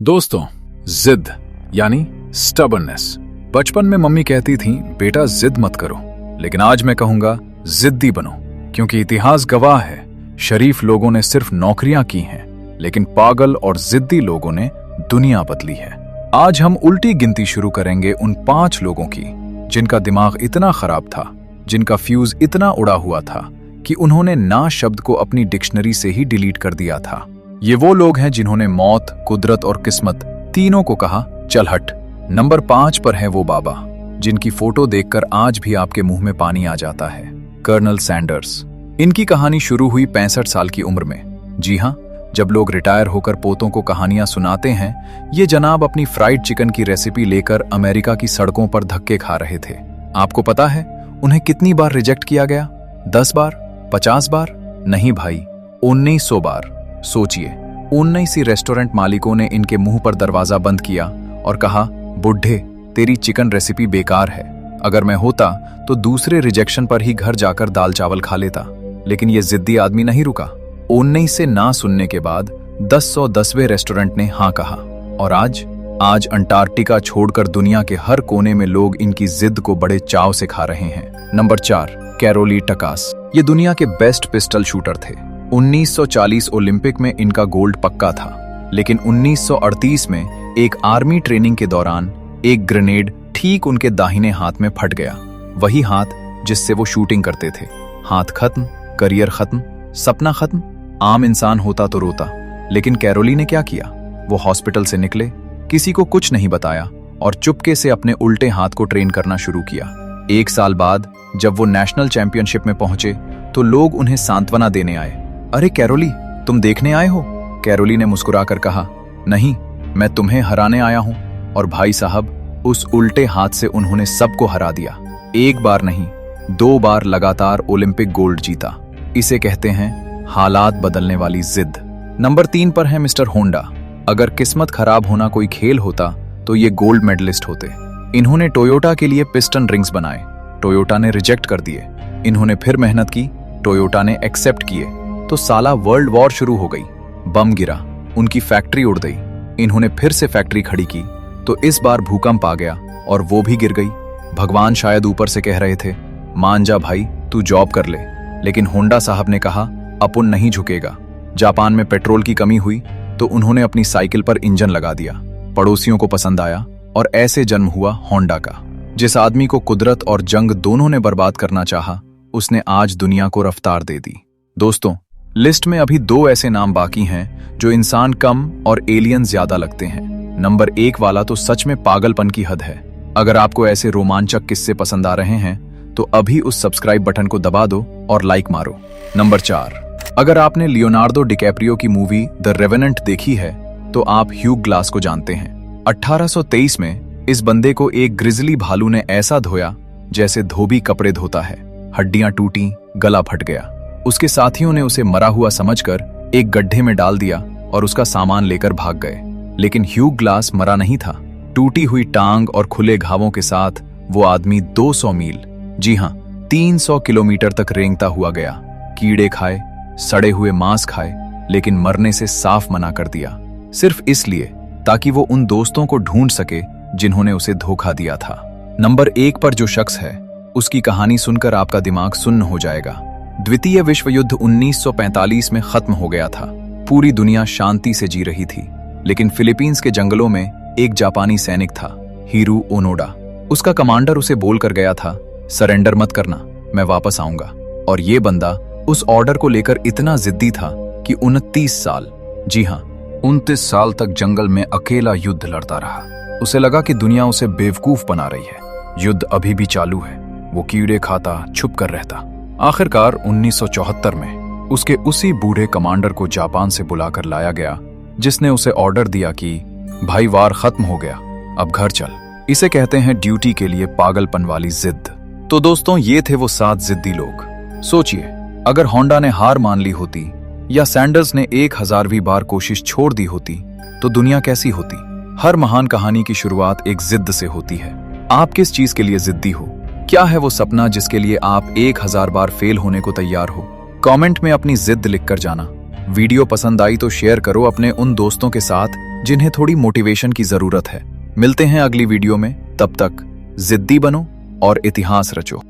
दोस्तों, जिद यानी स्टबर्ननेस। बचपन में मम्मी कहती थी बेटा जिद मत करो, लेकिन आज मैं कहूंगा जिद्दी बनो, क्योंकि इतिहास गवाह है शरीफ लोगों ने सिर्फ नौकरियां की हैं, लेकिन पागल और जिद्दी लोगों ने दुनिया बदली है। आज हम उल्टी गिनती शुरू करेंगे उन 5 लोगों की जिनका दिमाग इतना खराब था, जिनका फ्यूज इतना उड़ा हुआ था कि उन्होंने ना शब्द को अपनी डिक्शनरी से ही डिलीट कर दिया था। ये वो लोग हैं जिन्होंने मौत, कुदरत और किस्मत तीनों को कहा चल हट। नंबर 5 पर है वो बाबा जिनकी फोटो देखकर आज भी आपके मुंह में पानी आ जाता है, कर्नल सैंडर्स। इनकी कहानी शुरू हुई 65 साल की उम्र में। जी हाँ, जब लोग रिटायर होकर पोतों को कहानियां सुनाते हैं, ये जनाब अपनी फ्राइड चिकन की रेसिपी लेकर अमेरिका की सड़कों पर धक्के खा रहे थे। आपको पता है उन्हें कितनी बार रिजेक्ट किया गया? 10 बार? 50 बार? नहीं भाई, 1900 बार। सोचिए, 19 रेस्टोरेंट मालिकों ने इनके मुंह पर दरवाजा बंद किया और कहा बुढ़े तेरी चिकन रेसिपी बेकार है। अगर मैं होता तो दूसरे रिजेक्शन पर ही घर जाकर दाल चावल खा लेता, लेकिन ये जिद्दी आदमी नहीं रुका। 19 से ना सुनने के बाद 1010वें रेस्टोरेंट ने हाँ कहा, और आज अंटार्कटिका छोड़कर दुनिया के हर कोने में लोग इनकी जिद को बड़े चाव से खा रहे हैं। Number 4, Karoly Takacs. ये दुनिया के बेस्ट पिस्टल शूटर थे। 1940 ओलंपिक में इनका गोल्ड पक्का था, लेकिन 1938 में एक आर्मी ट्रेनिंग के दौरान एक ग्रेनेड ठीक उनके दाहिने हाथ में फट गया। वही हाथ जिससे वो शूटिंग करते थे। हाथ खत्म, करियर खत्म, सपना खत्म। आम इंसान होता तो रोता, लेकिन कैरोली ने क्या किया? वो हॉस्पिटल से निकले, किसी को कुछ नहीं बताया और चुपके से अपने उल्टे हाथ को ट्रेन करना शुरू किया। 1 साल बाद जब वो नेशनल चैंपियनशिप में पहुंचे तो लोग उन्हें सांत्वना देने आए। अरे कैरोली, तुम देखने आए हो? कैरोली ने मुस्कुराकर कहा, नहीं, मैं तुम्हें हराने आया हूं। और भाई साहब, उस उल्टे हाथ से उन्होंने सबको हरा दिया। 1 बार नहीं, 2 बार लगातार ओलंपिक गोल्ड जीता। इसे कहते हैं हालात बदलने वाली जिद। नंबर 3 पर है मिस्टर होंडा। अगर किस्मत खराब होना कोई खेल होता तो ये गोल्ड मेडलिस्ट होते। इन्होंने टोयोटा के लिए पिस्टन रिंग्स बनाए, टोयोटा ने रिजेक्ट कर दिए। इन्होंने फिर मेहनत की, टोयोटा ने एक्सेप्ट किए, तो साला वर्ल्ड वॉर शुरू हो गई। बम गिरा, उनकी फैक्ट्री उड़ गई। इन्होंने फिर से फैक्ट्री खड़ी की तो इस बार भूकंप आ गया और वो भी गिर गई। भगवान शायद ऊपर से कह रहे थे मान जा भाई, तू जॉब कर ले, लेकिन होंडा साहब ने कहा अपन नहीं झुकेगा। जापान में पेट्रोल की कमी हुई तो उन्होंने अपनी साइकिल पर इंजन लगा दिया। पड़ोसियों को पसंद आया और ऐसे जन्म हुआ होंडा का। जिस आदमी को कुदरत और जंग दोनों ने बर्बाद करना चाहा, उसने आज दुनिया को रफ्तार दे दी। दोस्तों, लिस्ट में अभी 2 ऐसे नाम बाकी हैं जो इंसान कम और एलियन ज्यादा लगते हैं। नंबर 1 वाला तो सच में पागलपन की हद है। अगर आपको ऐसे रोमांचक किस्से पसंद आ रहे हैं तो अभी उस सब्सक्राइब बटन को दबा दो और लाइक मारो। नंबर 4, अगर आपने लियोनार्डो डिकैप्रियो की मूवी द रेवेनेंट देखी है तो आप ह्यू ग्लास को जानते हैं। 1823 में इस बंदे को एक ग्रिजली भालू ने ऐसा धोया जैसे धोबी कपड़े धोता है। हड्डियां टूटी, गला फट गया। उसके साथियों ने उसे मरा हुआ समझकर एक गड्ढे में डाल दिया और उसका सामान लेकर भाग गए। लेकिन ह्यू ग्लास मरा नहीं था। टूटी हुई टांग और खुले घावों के साथ वो आदमी 200 मील, जी हां 300 किलोमीटर तक रेंगता हुआ गया। कीड़े खाए, सड़े हुए मांस खाए, लेकिन मरने से साफ मना कर दिया, सिर्फ इसलिए ताकि वो उन दोस्तों को ढूंढ सके जिन्होंने उसे धोखा दिया था। नंबर 1 पर जो शख्स है, उसकी कहानी सुनकर आपका दिमाग सुन्न हो जाएगा। द्वितीय विश्व युद्ध 1945 में खत्म हो गया था। पूरी दुनिया शांति से जी रही थी, लेकिन फिलीपींस के जंगलों में एक जापानी सैनिक था, हीरू ओनोडा। उसका कमांडर उसे बोलकर गया था, सरेंडर मत करना, मैं वापस आऊंगा। और ये बंदा उस ऑर्डर को लेकर इतना जिद्दी था कि 29 साल, जी हां 29 साल तक जंगल में अकेला युद्ध लड़ता रहा। उसे लगा कि दुनिया उसे बेवकूफ बना रही है। युद्ध अभी भी चालू है। वो कीड़े खाता, छुप कर रहता। आखिरकार 1974 में उसके उसी बूढ़े कमांडर को जापान से बुलाकर लाया गया, जिसने उसे ऑर्डर दिया कि भाई वार खत्म हो गया, अब घर चल। इसे कहते हैं ड्यूटी के लिए पागलपन वाली जिद। तो दोस्तों, ये थे वो 7 जिद्दी लोग। सोचिए, अगर होंडा ने हार मान ली होती या सैंडर्स ने 1000वीं बार कोशिश छोड़ दी होती तो दुनिया कैसी होती? हर महान कहानी की शुरुआत एक जिद से होती है। आप किस चीज के लिए जिद्दी हो? क्या है वो सपना जिसके लिए आप 1000 बार फेल होने को तैयार हो? कमेंट में अपनी जिद लिखकर जाना। वीडियो पसंद आई तो शेयर करो अपने उन दोस्तों के साथ जिन्हें थोड़ी मोटिवेशन की जरूरत है। मिलते हैं अगली वीडियो में, तब तक जिद्दी बनो और इतिहास रचो।